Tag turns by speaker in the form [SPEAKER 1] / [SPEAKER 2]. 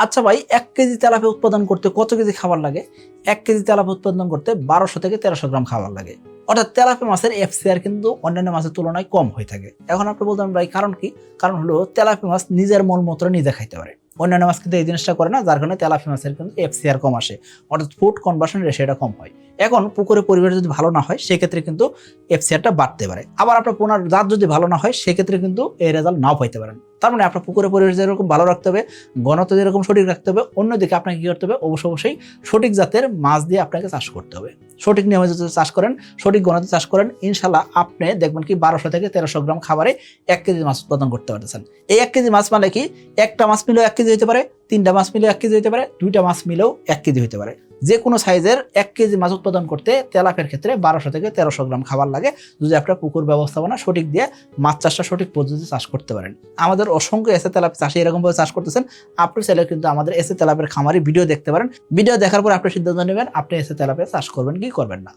[SPEAKER 1] আচ্ছা ভাই, ১ KG tilapia উৎপাদন করতে কত কেজি খাবার লাগে? ১ কেজি তেলাপিয়া উৎপাদন করতে ১২০০ থেকে ১৩০০ গ্রাম খাবার লাগে। অর্থাৎ তেলাপিয়া মাছের এফসিআর কিন্তু অন্যান্য মাছের তুলনায় কম হয়ে থাকে। এখন আপনি বলতেন ভাই কারণ কি? কারণ হলো তেলাপিয়া মাছ নিজের মলমূত্র নিজে খাইতে পারে। অন্যান্য মাছ কিন্তু এই জিনিসটা করে না, যার কারণে তেলাপিয়া মাছের কিন্তু এফসিআর কম আসে। অর্থাৎ ফুড কনভার্সন রেশিওটা কম হয়। এখন পুকুরের পরিবেশ যদি ভালো না হয় সেক্ষেত্রে কিন্তু এফসিআরটা বাড়তে পারে। আবার আপনার পোনার জাত যদি ভালো না হয় সেক্ষেত্রে কিন্তু এই রেজাল্ট নাও পাইতে পারেন। তার মানে আপনার পুকুরের পরিবেশ যেরকম ভালো রাখতে হবে, ঘনত্ব যেরকম সঠিক রাখতে হবে, অন্যদিকে আপনাকে কি করতে হবে? অবশ্যই সঠিক জাতের মাছ দিয়ে আপনাকে চাষ করতে হবে। সঠিক নিয়মে যদি চাষ করেন, সঠিক ঘনত্বে চাষ করেন, ইনশাআল্লাহ আপনি দেখবেন কি ১২০০ থেকে ১৩০০ গ্রাম খাবারে ১ কেজি মাছ উৎপাদন করতে পারতেছেন। এই ১ কেজি মাছ মানে কি? একটা মাছ মিলেও ১ কেজি হতে পারে, ৩টা মাছ মিলেও ১ কেজি হতে পারে, ২টা মাছ মিলেও ১ কেজি হতে পারে। যে কোনো সাইজের ১ কেজি মাছ উৎপাদন করতে তেলাপিয়ার ক্ষেত্রে ১২০০ থেকে ১৩০০ গ্রাম খাবার লাগে, যদি আপনার পুকুর ব্যবস্থাপনা সঠিক দিয়ে মাছ চাষটা সঠিক পদ্ধতিতে চাষ করতে পারেন। আমাদের অসংখ্য এসে তেলাপিয়া চাষি এরকমভাবে চাষ করতেছেন। আপনি চাইলে কিন্তু আমাদের এসে তেলাপিয়ার খামারে ভিডিও দেখতে পারেন। ভিডিও দেখার পর আপনি সিদ্ধান্ত নেবেন আপনি এসে তেলাপিয়া চাষ করবেন কি করবেন না।